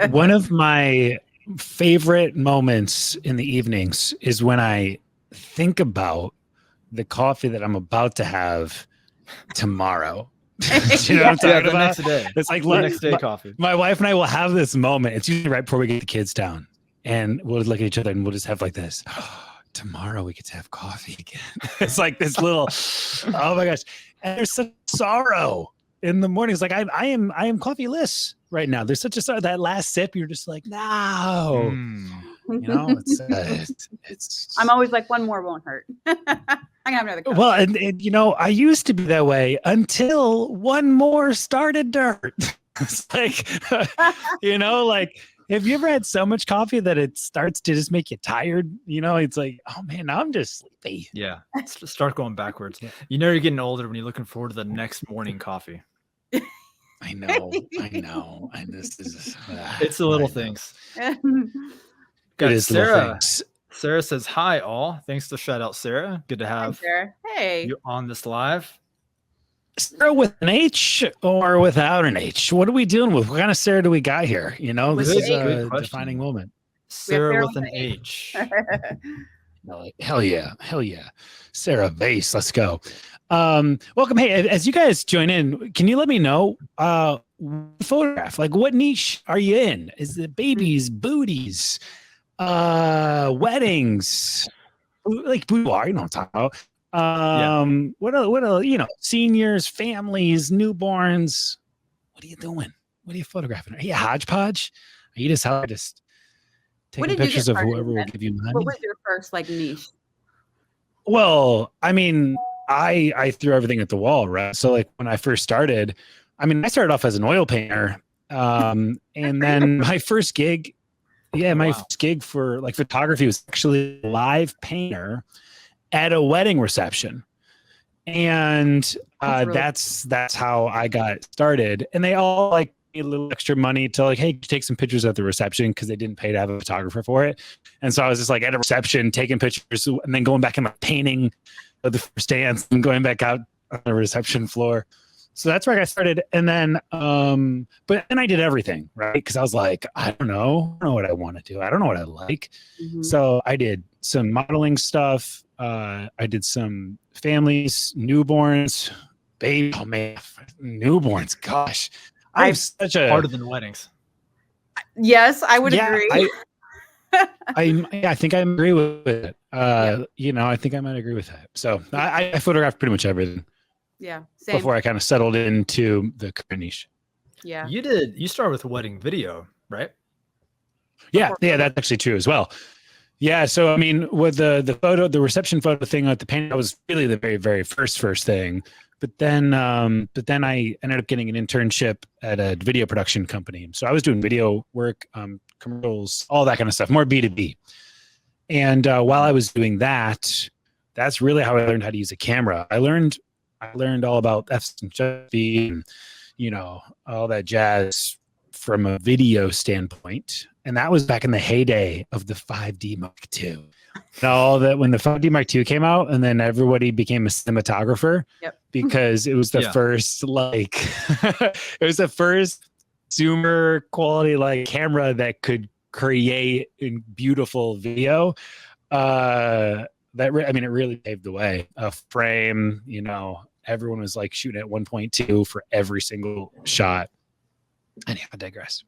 One of my favorite moments in the evenings is when I think about the coffee that I'm about to have tomorrow. Do you know what I'm talking the about? next day. It's like The next day coffee. My wife and I will have this moment. It's usually right before we get the kids down, and we'll look at each other and we'll just have like this. Tomorrow we get to have coffee again. It's like this little, oh my gosh. And there's such sorrow in the mornings. Like I am coffeeless right now. There's such a sorrow. That last sip, you're just like, no. You know, it's I'm always like, one more won't hurt. I can have another cup. Well, and you know, I used to be that way until one more started to hurt. It's like, you know, like, have you ever had so much coffee that it starts to just make you tired? You know, it's like, oh man, now I'm just sleepy. Yeah, start going backwards. You know, you're getting older when you're looking forward to the next morning coffee. I know. And this is it's the little things. It is little things. Sarah says, hi, all. Thanks to shout out, Sarah. Good to have you on this live. Sarah with an H or without an H? What are we dealing with? What kind of Sarah do we got here? You know, this is a defining moment. Sarah with an H. Hell yeah. Sarah Vase, let's go. Welcome. Hey, as you guys join in, can you let me know photograph? Like, what niche are you in? Is it babies, booties, weddings, like boudoir? You know what I'm talking about. What you know, seniors, families, newborns. What are you doing? What are you photographing? Are you a hodgepodge? Are you just taking pictures of whoever will give you money? What was your first like niche? Well, I mean, I threw everything at the wall, right? So like when I first started, I mean, I started off as an oil painter. And then my first gig, first gig for like photography was actually a live painter at a wedding reception. And that's how I got started. And they all like a little extra money to like, hey, take some pictures at the reception because they didn't pay to have a photographer for it. And so I was just like at a reception taking pictures and then going back and like painting the first dance and going back out on the reception floor. So that's where I got started. And then, but then I did everything, right? Because I was like, I don't know what I want to do. I don't know what I like. Mm-hmm. So I did some modeling stuff. I did some families, newborns, baby. Oh man, newborns. Gosh, I have such a harder than weddings. Yes, I would agree. I think I agree with it. You know, I think I might agree with that. So I photographed pretty much everything. Yeah, same. Before I kind of settled into the current niche. Yeah, you started with wedding video, right? Yeah, that's actually true as well. Yeah, so I mean, with the reception photo thing at the painting, that was really the very, very first thing. But then I ended up getting an internship at a video production company. So I was doing video work, commercials, all that kind of stuff, more B2B. And while I was doing that, that's really how I learned how to use a camera. I learned all about f/f and, you know, all that jazz from a video standpoint. And that was back in the heyday of the 5D Mark II. All that when the 5D Mark II came out, and then everybody became a cinematographer because it was the first like it was the first zoomer quality like camera that could create beautiful video. I mean, it really paved the way. A frame, you know, everyone was like shooting at 1.2 for every single shot. Anyhow, I digress.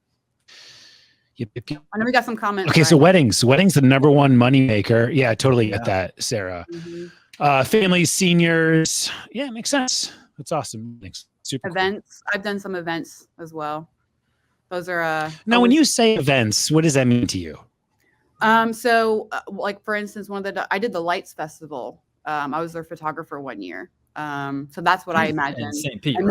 I know we got some comments. Okay, so weddings, the number one money maker. Yeah, I totally get that, Sarah. Mm-hmm. Families, seniors. Yeah, it makes sense. That's awesome. Thanks. Super events. Cool. I've done some events as well. Those are now when you say events, what does that mean to you? So like for instance, I did the Lights Festival. I was their photographer one year. So that's what I imagined. St. Pete, and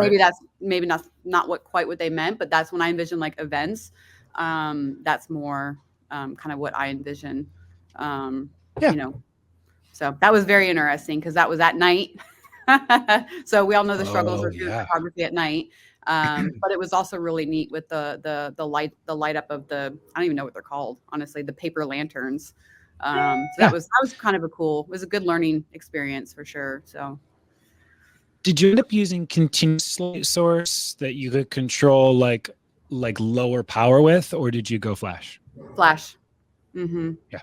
maybe that's not quite what they meant, but that's when I envisioned like events. That's more kind of what I envision. You know, so that was very interesting because that was at night. So we all know the struggles of doing photography at night. But it was also really neat with the light up of I don't even know what they're called, honestly, the paper lanterns. So that was kind of it was a good learning experience for sure. So did you end up using continuous light source that you could control like like lower power with, or did you go flash? Flash. Mm-hmm. Yeah.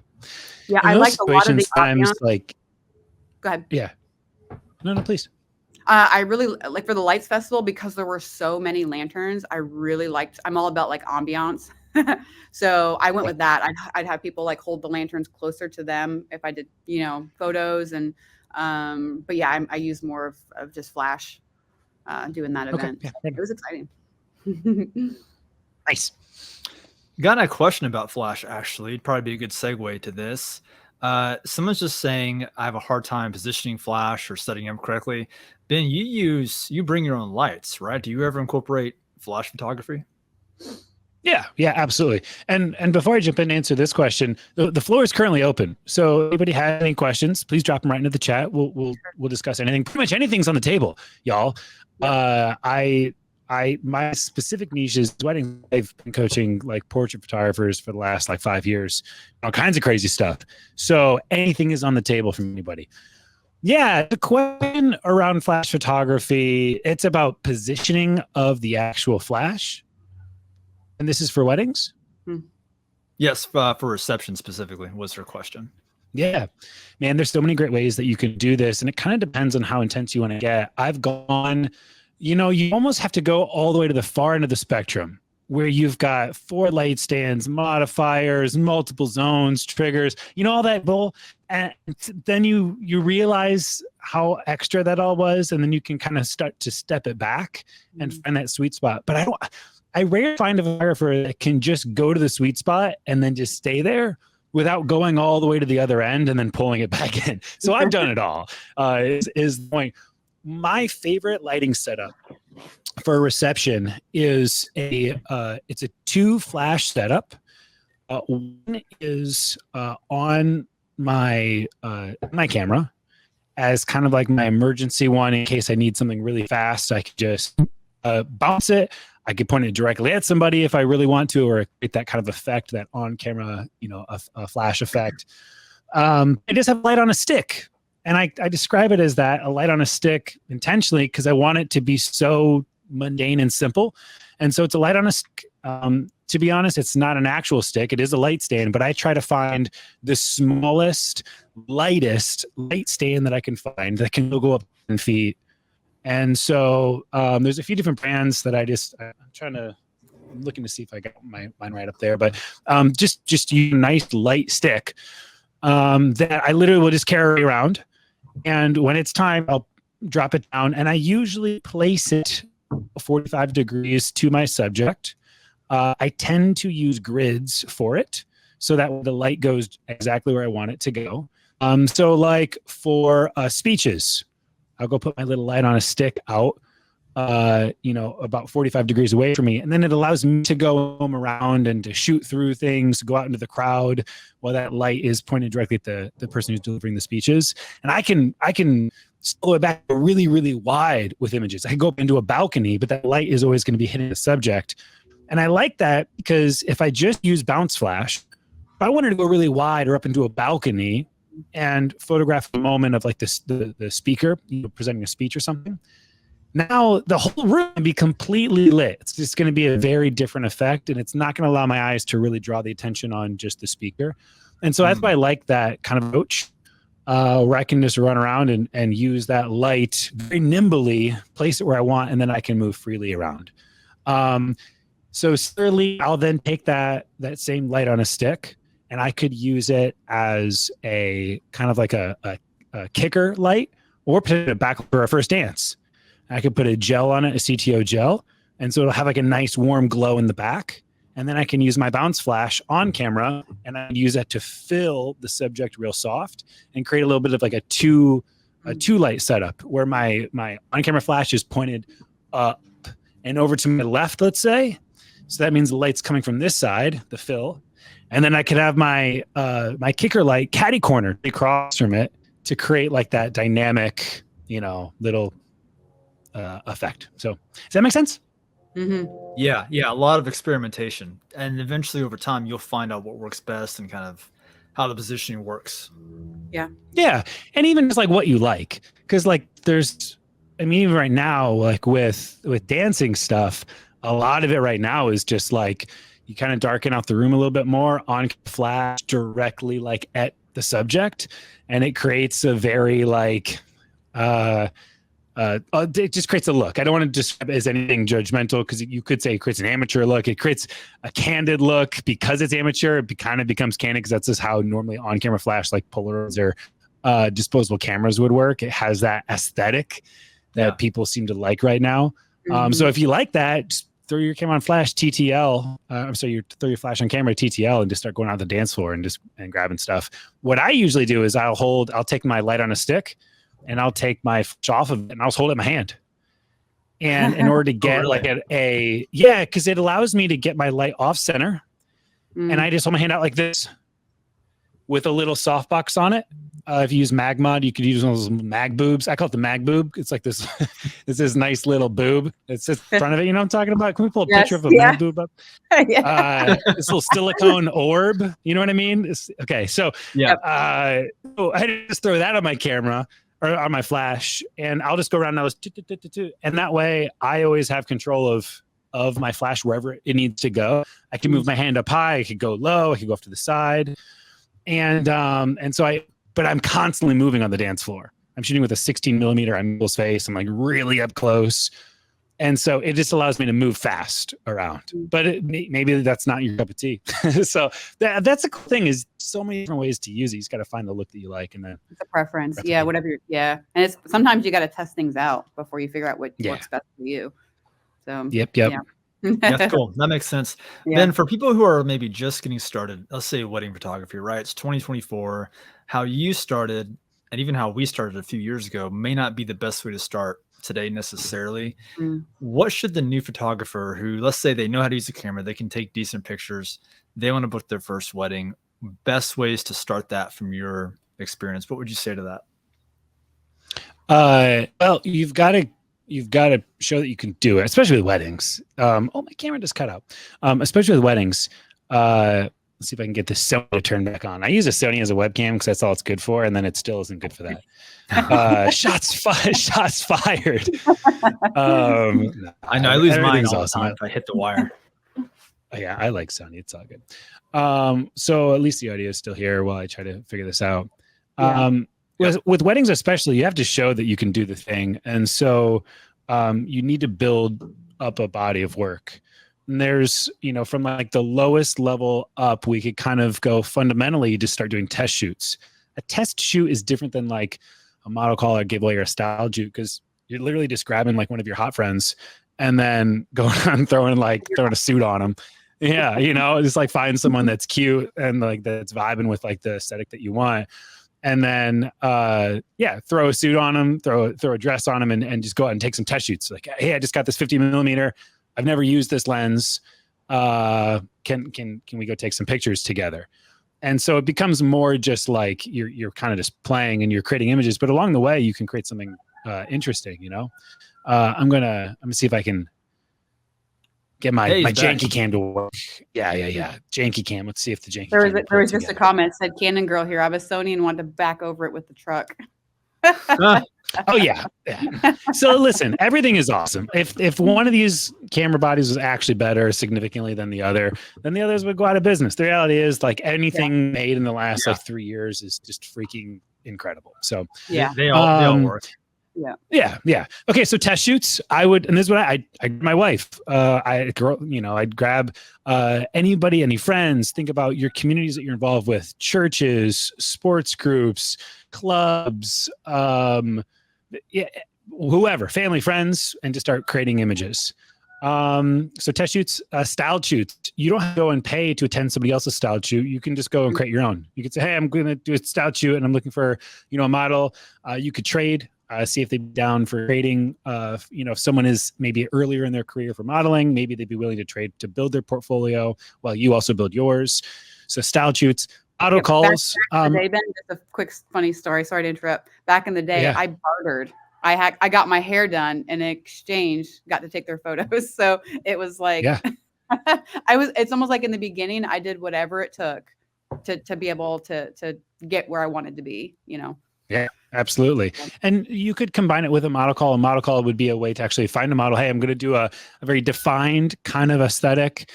Yeah, I like a lot of the times like. Go ahead. Yeah. No, please. I really like for the Lights Festival, because there were so many lanterns. I'm all about like ambiance. So I went with that. I'd have people like hold the lanterns closer to them if I did, photos. And, but yeah, I use more of just flash doing that event. Yeah. It was exciting. Nice. Got a question about flash, actually. It'd probably be a good segue to this. Someone's just saying, I have a hard time positioning flash or setting them correctly. Ben, you bring your own lights, right? Do you ever incorporate flash photography? Yeah, absolutely. And before I jump in and answer this question, the floor is currently open. So if anybody has any questions, please drop them right into the chat. We'll discuss anything. Pretty much anything's on the table, y'all. My specific niche is wedding. I've been coaching like portrait photographers for the last like 5 years, all kinds of crazy stuff. So anything is on the table from anybody. Yeah, the question around flash photography, it's about positioning of the actual flash. And this is for weddings? Yes, for reception specifically was her question. Yeah, man, there's so many great ways that you can do this. And it kind of depends on how intense you want to get. I've gone, you almost have to go all the way to the far end of the spectrum, where you've got 4 light stands, modifiers, multiple zones, triggers, all that bull. And then you realize how extra that all was. And then you can kind of start to step it back and find that sweet spot. But I rarely find a photographer that can just go to the sweet spot and then just stay there without going all the way to the other end and then pulling it back in. So I've done it all, is the point. My favorite lighting setup for a reception is it's a 2 flash setup. One is on my camera as kind of like my emergency one in case I need something really fast. I could just bounce it. I could point it directly at somebody if I really want to, or create that kind of effect, that on camera, a flash effect. I just have light on a stick. And I describe it as that, a light on a stick, intentionally, because I want it to be so mundane and simple. And so it's a light on a stick. To be honest, it's not an actual stick. It is a light stand, but I try to find the smallest, lightest light stand that I can find that can go up 10 feet. And so there's a few different brands that I'm looking to see if I got mine right up there, but just use a nice light stick that I literally will just carry around. And when it's time, I'll drop it down, and I usually place it 45 degrees to my subject. I tend to use grids for it so that the light goes exactly where I want it to go. So like for speeches, I'll go put my little light on a stick out, about 45 degrees away from me. And then it allows me to go around and to shoot through things, go out into the crowd while that light is pointed directly at the person who's delivering the speeches. And I can slow it back really, really wide with images. I can go up into a balcony, but that light is always going to be hitting the subject. And I like that because if I just use bounce flash, if I wanted to go really wide or up into a balcony and photograph a moment of like the speaker presenting a speech or something, now the whole room can be completely lit. It's just going to be a very different effect, and it's not going to allow my eyes to really draw the attention on just the speaker. And so that's why I like that kind of approach, where I can just run around and use that light very nimbly, place it where I want, and then I can move freely around. So certainly I'll then take that same light on a stick, and I could use it as a kind of like a kicker light, or put it back for a first dance. I could put a gel on it, a CTO gel, and so it'll have like a nice warm glow in the back. And then I can use my bounce flash on camera, and I use that to fill the subject real soft and create a little bit of like a two light setup where my on camera flash is pointed up and over to my left, let's say. So that means the light's coming from this side, the fill. And then I could have my my kicker light catty corner across from it to create like that dynamic, little effect. So does that make sense? Mm-hmm. Yeah. A lot of experimentation, and eventually over time, you'll find out what works best and kind of how the positioning works. Yeah. And even just like what you like, because like even right now, like with dancing stuff, a lot of it right now is just like you kind of darken out the room a little bit more on flash directly like at the subject, and it creates a very like it just creates a look. I don't want to describe it as anything judgmental, because you could say it creates an amateur look. It creates a candid look because it's amateur. It kind of becomes candid because that's just how normally on-camera flash, like Polaroids or disposable cameras, would work. It has that aesthetic that people seem to like right now. So if you like that, just throw your camera on flash, TTL. I'm sorry, you throw your flash on camera, TTL, and just start going out the dance floor and grabbing stuff. What I usually do is I'll take my light on a stick, and I'll take my flash off of it, and I'll just hold it in my hand. And in order to get because it allows me to get my light off center, and I just hold my hand out like this with a little softbox on it. If you use mag mod, you could use one of those mag boobs. I call it the mag boob. It's like this, it's this nice little boob. It's in front of it. You know what I'm talking about? Can we pull a picture of a mag boob up? This little silicone orb. You know what I mean? Okay. So I just throw that on my camera or on my flash, and I'll just go around now. And that way I always have control of my flash wherever it needs to go. I can move my hand up high. I could go low. I could go off to the side. But I'm constantly moving on the dance floor. I'm shooting with a 16 millimeter on people's face. I'm like really up close. And so it just allows me to move fast around, but maybe that's not your cup of tea. So that's a cool thing, is so many different ways to use it. You just got to find the look that you like. And then it's a preference. Yeah. Whatever. And it's sometimes you got to test things out before you figure out what works best for you. So Yep. That's cool. That makes sense. Then for people who are maybe just getting started, let's say wedding photography, right? It's 2024. How you started and even how we started a few years ago may not be the best way to start today necessarily. What should the new photographer who, let's say they know how to use a camera, they can take decent pictures, they want to book their first wedding, best ways to start that from your experience? What would you say to that? Well, you've got to show that you can do it, especially with weddings. My camera just cut out. Especially with weddings. Let's see if I can get this Sony to turn back on. I use a Sony as a webcam because that's all it's good for, and then it still isn't good for that. Shots fired. I know I lose mine all the time if I hit the wire. Yeah, I like Sony. It's all good. So at least the audio is still here while I try to figure this out. With weddings especially, you have to show that you can do the thing. And so you need to build up a body of work. And there's, from like the lowest level up, we could kind of go fundamentally to start doing test shoots. A test shoot is different than like a model call or giveaway or a style shoot, because you're literally just grabbing like one of your hot friends and then going on throwing a suit on them. Yeah, just like find someone that's cute and like that's vibing with like the aesthetic that you want. And then, throw a suit on them, throw a dress on them, and just go out and take some test shoots. Like, hey, I just got this 50 millimeter. I've never used this lens. Can we go take some pictures together? And so it becomes more just like you're kind of just playing and you're creating images, but along the way you can create something interesting. I'm gonna see if I can get my janky cam to work. Yeah. Janky cam. Let's see if the janky. There was just a comment that said, "Canon girl here. I have a Sony and wanted to back over it with the truck." Oh yeah. So listen, everything is awesome. If one of these camera bodies was actually better significantly than the others would go out of business. The reality is, like, anything made in the last like 3 years is just freaking incredible. So they all work. Yeah. Okay, so test shoots, and this is what I my wife, I'd grab anybody, any friends. Think about your communities that you're involved with, churches, sports groups, clubs, whoever, family, friends, and just start creating images. So test shoots, style shoots. You don't have to go and pay to attend somebody else's style shoot. You can just go and create your own. You could say, hey, I'm going to do a style shoot and I'm looking for, a model. You could trade. See if they'd be down for trading. If someone is maybe earlier in their career for modeling, maybe they'd be willing to trade to build their portfolio while you also build yours. So style shoots, auto calls. Back in the day, Ben, just a quick funny story. Sorry to interrupt. Back in the day, I bartered. I got my hair done, and in exchange got to take their photos. So it was like, it's almost like in the beginning, I did whatever it took to be able to get where I wanted to be. Yeah, absolutely. And you could combine it with a model call. A model call would be a way to actually find a model. Hey, I'm going to do a very defined kind of aesthetic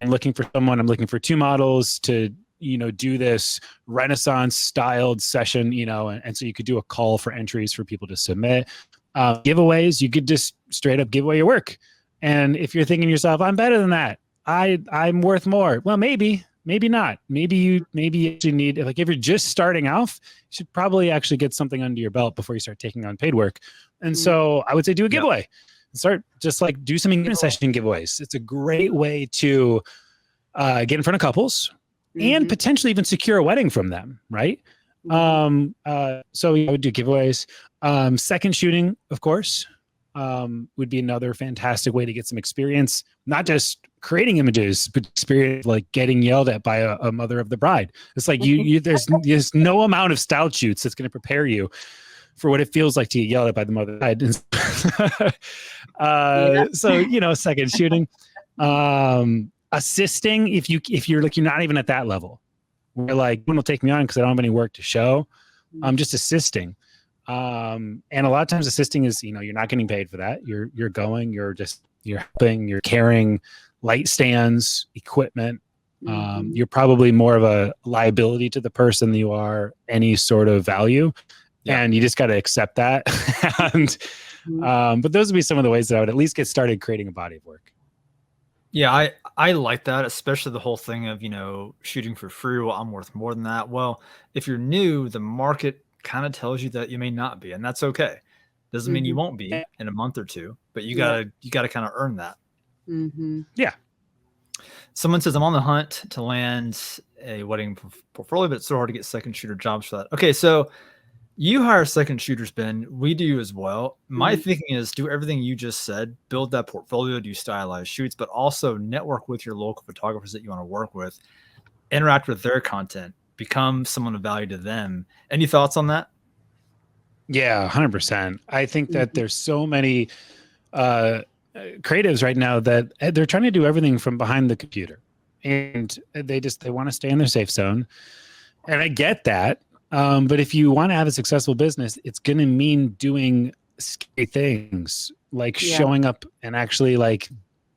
and looking for someone. I'm looking for 2 models to, do this Renaissance styled session, and so you could do a call for entries for people to submit. Giveaways, you could just straight up give away your work. And if you're thinking to yourself, I'm better than that, I'm worth more. Well, maybe not. Maybe you actually need, like, if you're just starting off, you should probably actually get something under your belt before you start taking on paid work. And so I would say do a giveaway. Start just like do some engagement session giveaways. It's a great way to get in front of couples and potentially even secure a wedding from them, right? So I would do giveaways. Second shooting, of course, would be another fantastic way to get some experience, not just creating images, but experience like getting yelled at by a mother of the bride. It's like there's no amount of style shoots that's going to prepare you for what it feels like to get yelled at by the mother of the bride. So, second shooting, assisting. If you're like, you're not even at that level, where like, one will take me on because I don't have any work to show. I'm just assisting. And a lot of times assisting is, you're not getting paid for that. You're helping, you're carrying light stands, equipment. You're probably more of a liability to the person than you are any sort of value. Yeah. And you just got to accept that. And, but those would be some of the ways that I would at least get started creating a body of work. Yeah, I like that, especially the whole thing of, shooting for free. Well, I'm worth more than that. Well, if you're new, the market kind of tells you that you may not be, and that's okay. Doesn't mean you won't be in a month or two, but you gotta kind of earn that. Yeah. Someone says, I'm on the hunt to land a wedding portfolio, but it's so hard to get second shooter jobs for that. Okay, so you hire second shooters, Ben. We do as well. My thinking is do everything you just said, build that portfolio, do stylized shoots, but also network with your local photographers that you want to work with, interact with their content, become someone of value to them. Any thoughts on that? Yeah, 100%. I think that there's so many creatives right now that they're trying to do everything from behind the computer, and they want to stay in their safe zone. And I get that. But if you want to have a successful business, it's going to mean doing scary things like showing up and actually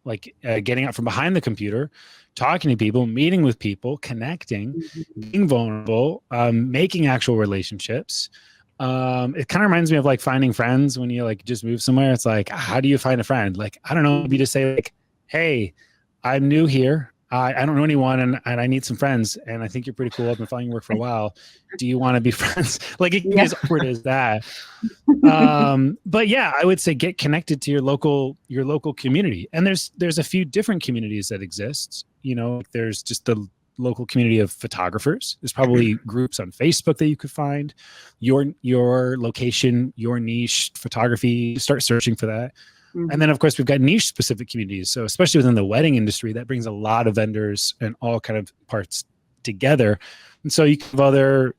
getting out from behind the computer, talking to people, meeting with people, connecting, being vulnerable, making actual relationships. It kind of reminds me of like finding friends when you like just move somewhere. It's like, how do you find a friend? Like, I don't know, maybe just say like, hey, I'm new here. I don't know anyone and I need some friends. And I think you're pretty cool. I've been following your work for a while. Do you want to be friends? Like it as awkward as that. But yeah, I would say get connected to your local community. And there's a few different communities that exist. There's just the local community of photographers. There's probably groups on Facebook that you could find. Your location, your niche photography, start searching for that. And then, of course, we've got niche-specific communities. So especially within the wedding industry, that brings a lot of vendors and all kind of parts together. And so you can have other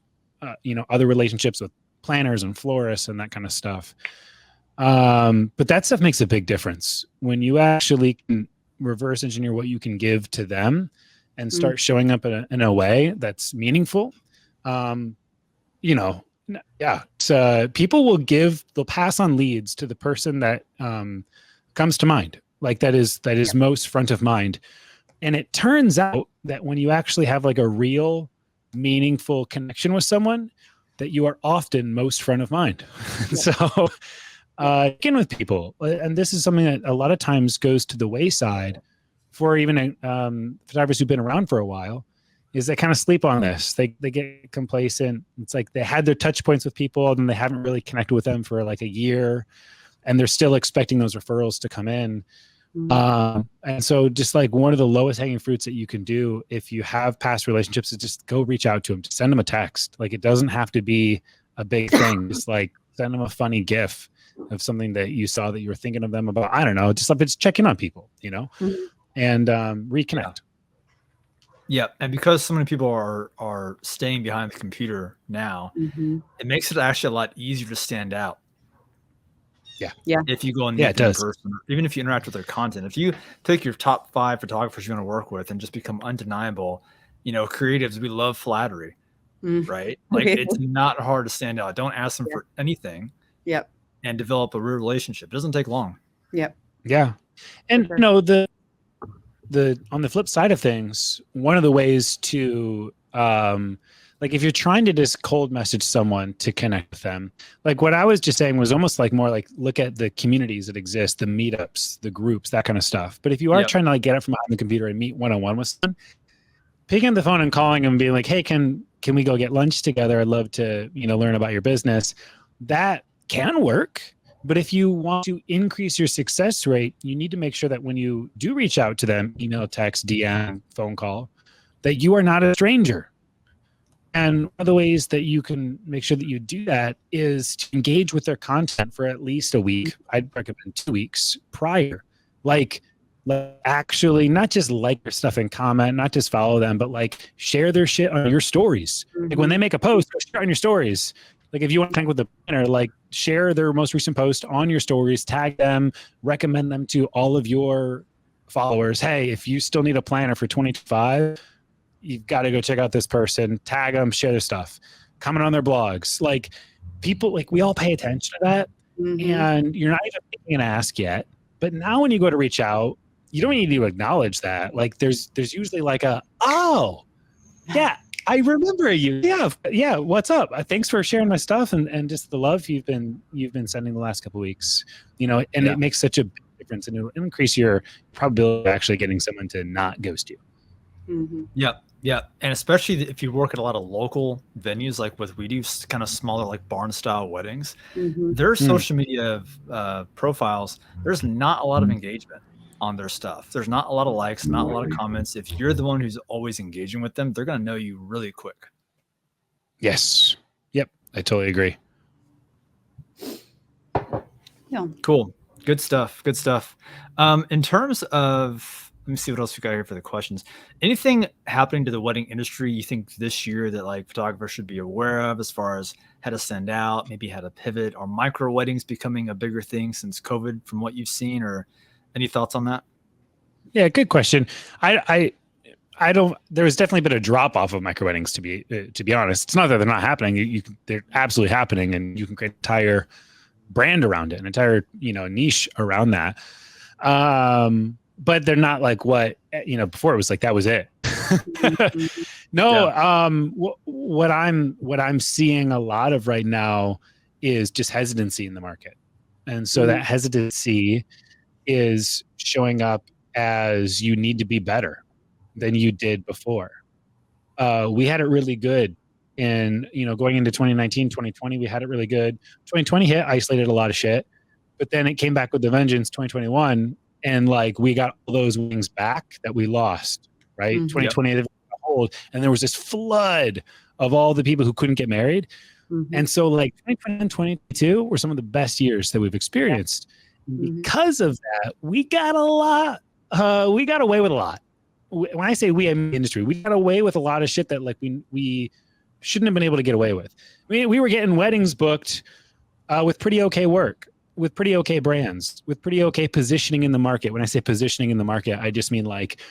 relationships with planners and florists and that kind of stuff. But that stuff makes a big difference when you actually can reverse engineer what you can give to them and start showing up in a way that's meaningful. People they'll pass on leads to the person that comes to mind, like that is most front of mind. And it turns out that when you actually have like a real meaningful connection with someone, that you are often most front of mind. So again, with people, and this is something that a lot of times goes to the wayside for even photographers who've been around for a while, is they kind of sleep on this. They get complacent. It's like they had their touch points with people and they haven't really connected with them for like a year, and they're still expecting those referrals to come in. And so just like one of the lowest hanging fruits that you can do if you have past relationships is just go reach out to them, just send them a text. Like it doesn't have to be a big thing. Just like send them a funny GIF of something that you saw that you were thinking of them about. I don't know, just like it's checking on people, and reconnect. Yeah, and because so many people are staying behind the computer now, it makes it actually a lot easier to stand out. Yeah. If you go and meet them in person, even if you interact with their content, if you take your top 5 photographers you want to work with and just become undeniable, creatives, we love flattery. right? Like it's not hard to stand out. Don't ask them for anything. Yep. And develop a real relationship. It doesn't take long. Yep. Yeah. And sure. you know, the on the flip side of things, one of the ways to like if you're trying to just cold message someone to connect with them, like what I was just saying was almost like more like look at the communities that exist, the meetups, the groups, that kind of stuff. But if you are trying to like get up from behind the computer and meet one-on-one with someone, picking up the phone and calling them and being like, hey, can we go get lunch together? I'd love to, you know, learn about your business. That can work. But if you want to increase your success rate, you need to make sure that when you do reach out to them, email, text, DM, phone call, that you are not a stranger. And one of the ways that you can make sure that you do that is to engage with their content for at least a week. I'd recommend 2 weeks prior. Like actually not just like their stuff and comment, not just follow them, but like share their shit on your stories. Like when they make a post, share on your stories. Like if you want to hang with the planner, like share their most recent post on your stories, tag them, recommend them to all of your followers. Hey, if you still need a planner for 2025, you've got to go check out this person, tag them, share their stuff, comment on their blogs. Like people, like we all pay attention to that. And you're not even making an ask yet. But now when you go to reach out, you don't need to acknowledge that. Like there's usually like oh, yeah, I remember you. Yeah. What's up? Thanks for sharing my stuff and just the love you've been sending the last couple of weeks. You know, and it makes such a big difference, and it'll increase your probability of actually getting someone to not ghost you. Yeah. And especially if you work at a lot of local venues, like we do kind of smaller, like barn style weddings, their social media profiles, there's not a lot of engagement on their stuff. There's not a lot of likes, not a lot of comments. If you're the one who's always engaging with them, they're going to know you really quick. Yes. Yep. I totally agree. Yeah. Cool. Good stuff. In terms of, let me see what else we got here for the questions. Anything happening to the wedding industry you think this year that like photographers should be aware of as far as how to stand out, maybe how to pivot, or micro weddings becoming a bigger thing since COVID from what you've seen, or any thoughts on that? Yeah, good question. I don't, there's definitely been a drop off of micro weddings to be honest. It's not that they're not happening. They're absolutely happening, and you can create an entire brand around it, an entire, you know, niche around that. But they're not like what, you know, before it was like, that was it. No. What I'm seeing a lot of right now is just hesitancy in the market. And so that hesitancy is showing up as you need to be better than you did before. We had it really good in, you know, going into 2019, 2020, we had it really good. 2020 hit, isolated a lot of shit, but then it came back with the vengeance 2021. And like, we got all those wings back that we lost, right? 2020, they hold, and there was this flood of all the people who couldn't get married. And so like 2020 and 2022 were some of the best years that we've experienced. Because of that, we got away with a lot. When I say we, I mean the industry, we got away with a lot of shit that like we shouldn't have been able to get away with. I mean, we were getting weddings booked with pretty okay work, with pretty okay brands, with pretty okay positioning in the market. When I say positioning in the market, I just mean like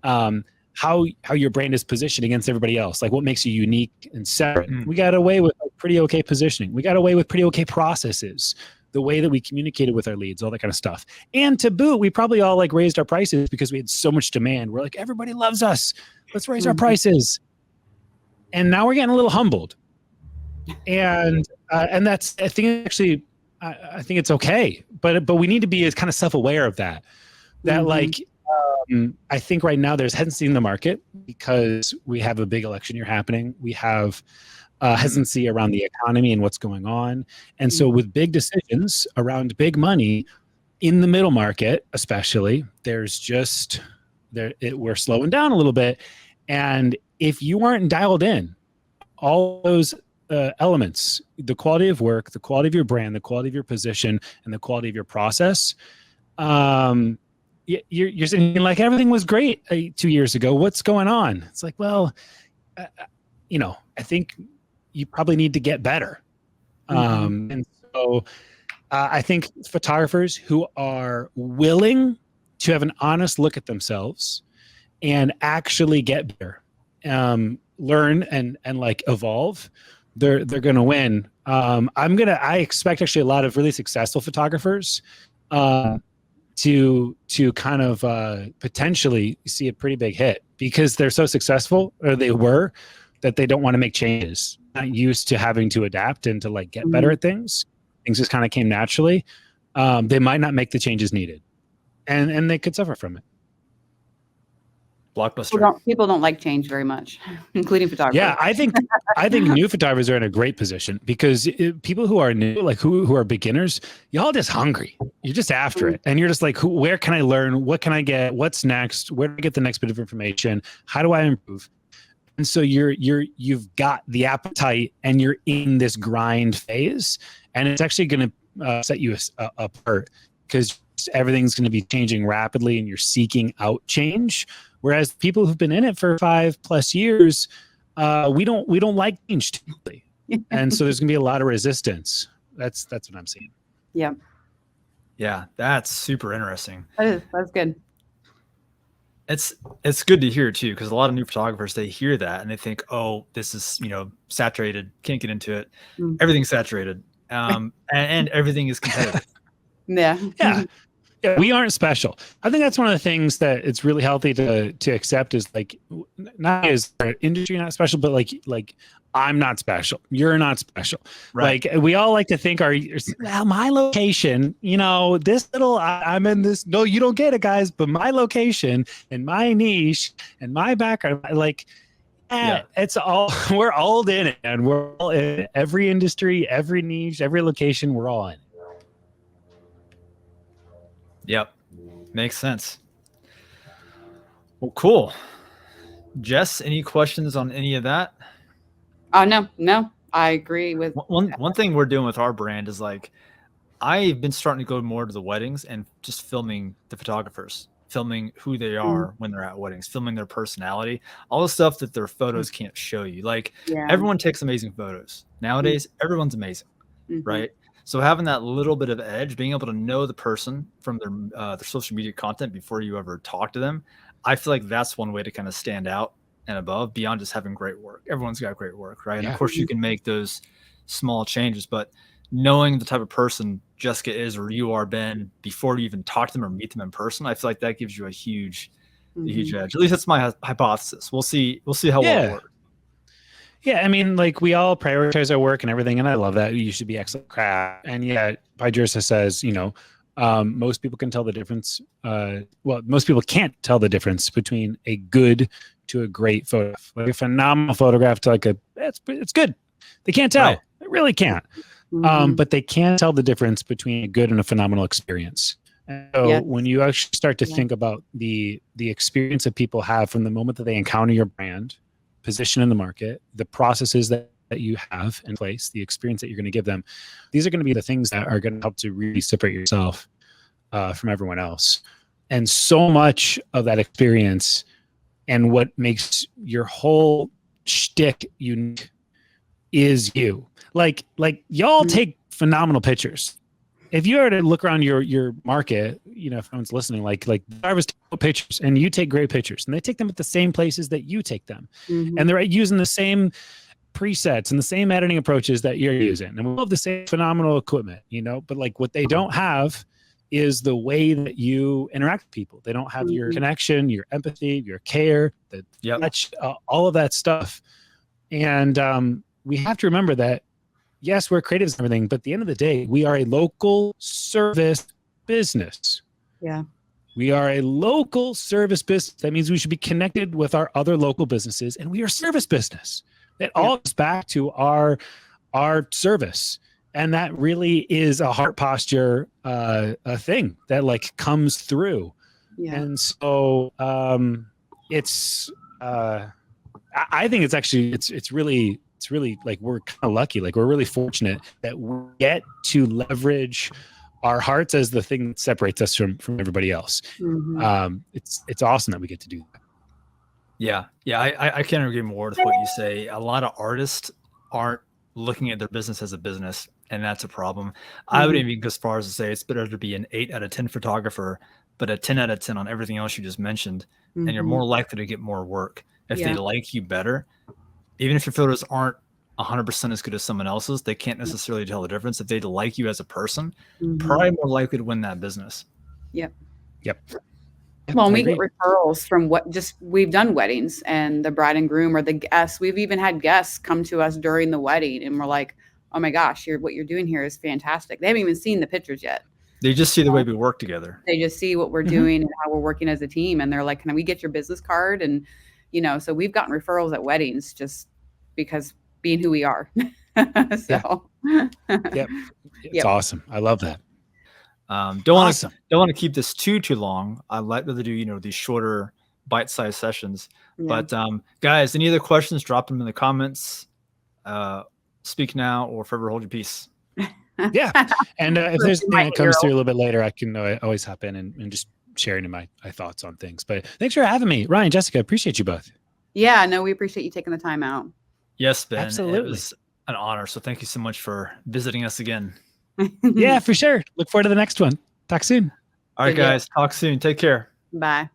how your brand is positioned against everybody else, like what makes you unique and separate. We got away with like pretty okay positioning. We got away with pretty okay processes, the way that we communicated with our leads, all that kind of stuff. And to boot, we probably all like raised our prices because we had so much demand. We're like, everybody loves us, let's raise our prices. And now we're getting a little humbled. And that's, I think actually, I think it's okay, but we need to be as kind of self-aware of that. Like, I think right now there's hesitancy in the market because we have a big election year happening. We have hesitancy around the economy and what's going on. And so with big decisions around big money in the middle market, especially, there's just, we're slowing down a little bit. And if you aren't dialed in, all those elements, the quality of work, the quality of your brand, the quality of your position, and the quality of your process, you're saying like everything was great 2 years ago. What's going on? It's like, well, you know, I think you probably need to get better. And so I think photographers who are willing to have an honest look at themselves and actually get better, learn and like evolve, they're gonna win. I expect actually a lot of really successful photographers to kind of potentially see a pretty big hit because they're so successful, or they were, that they don't want to make changes. Not used to having to adapt and to like get better at things. Things just kind of came naturally. They might not make the changes needed, and they could suffer from it. Blockbuster. People don't like change very much, including photographers. Yeah, I think new photographers are in a great position because people who are new, like who are beginners, y'all just hungry. You're just after it, and you're just like, where can I learn? What can I get? What's next? Where do I get the next bit of information? How do I improve? And so you've got the appetite, and you're in this grind phase, and it's actually going to set you apart because everything's going to be changing rapidly, and you're seeking out change. Whereas people who've been in it for 5+ years, we don't like change typically, and so there's going to be a lot of resistance. That's what I'm seeing. Yeah. Yeah, that's super interesting. That's good. It's good to hear too, because a lot of new photographers, they hear that and they think, oh, this is saturated, can't get into it. Everything's saturated, and everything is competitive. Yeah. Yeah, we aren't special. I think that's one of the things that it's really healthy to accept is like, not as our industry not special, but like I'm not special. You're not special. Right. Like we all like to think my location, this little, I'm in this. No, you don't get it, guys. But my location and my niche and my background, it's all, we're all in it, and we're all in every industry, every niche, every location. We're all in it. Yep. Makes sense. Well, cool. Jess, any questions on any of that? No. I agree with one thing we're doing with our brand is like, I've been starting to go more to the weddings and just filming the photographers, filming who they are when they're at weddings, filming their personality, all the stuff that their photos can't show you. Like everyone takes amazing photos. Nowadays, everyone's amazing, right? So having that little bit of edge, being able to know the person from their social media content before you ever talk to them, I feel like that's one way to kind of stand out and above, beyond just having great work. Everyone's got great work, right? And of course you can make those small changes, but knowing the type of person Jessica is, or you are, Ben, before you even talk to them or meet them in person, I feel like that gives you a huge edge. At least that's my hypothesis. We'll see how well it works. Yeah, I mean, like we all prioritize our work and everything, and I love that. You should be excellent craft. And yet, Pajursa says, most people can tell the difference. Most people can't tell the difference between a good to a great photo. Like a phenomenal photograph to like it's good. They can't tell. Right. They really can't. But they can tell the difference between a good and a phenomenal experience. And so when you actually start to think about the experience that people have from the moment that they encounter your brand, position in the market, the processes that you have in place, the experience that you're going to give them, these are going to be the things that are going to help to really separate yourself from everyone else. And so much of that experience and what makes your whole shtick unique is you. Like y'all take phenomenal pictures. If you were to look around your market, if anyone's listening, like drivers take pictures and you take great pictures, and they take them at the same places that you take them, and they're using the same presets and the same editing approaches that you're using, and we love the same phenomenal equipment, but like what they don't have is the way that you interact with people. They don't have your connection, your empathy, your care, the touch, all of that stuff. And we have to remember that, yes, we're creatives and everything, but at the end of the day, we are a local service business. Yeah. We are a local service business. That means we should be connected with our other local businesses, and we are a service business. It all goes back to our service. And that really is a heart posture a thing that like comes through. Yeah. And so it's I think it's actually it's really like we're kind of lucky. Like we're really fortunate that we get to leverage our hearts as the thing that separates us from everybody else. It's awesome that we get to do that. Yeah. I can't agree more with what you say. A lot of artists aren't looking at their business as a business, and that's a problem. I would even go as far as to say it's better to be an 8 out of 10 photographer, but a 10 out of 10 on everything else you just mentioned, and you're more likely to get more work if they like you better. even if your photos aren't 100% as good as someone else's, they can't necessarily tell the difference. If they like you as a person, probably more likely to win that business. Yep. Well, and we get referrals from we've done weddings, and the bride and groom or the guests. We've even had guests come to us during the wedding, and we're like, "Oh my gosh, what you're doing here is fantastic." They haven't even seen the pictures yet. They just see the way we work together. They just see what we're doing and how we're working as a team, and they're like, "Can we get your business card?" And so we've gotten referrals at weddings just because being who we are. So, it's awesome. I love that. Don't want to keep this too long. I like to do these shorter bite-sized sessions. But guys, any other questions? Drop them in the comments. Speak now or forever hold your peace. Yeah, and if there's anything that comes through a little bit later, I can always hop in and just sharing my thoughts on things. But thanks for having me, Ryan, Jessica. Appreciate you both. Yeah, no, we appreciate you taking the time out. Yes, Ben. Absolutely. It was an honor. So thank you so much for visiting us again. Yeah, for sure. Look forward to the next one. Talk soon. All right, guys. Talk soon. Take care. Bye.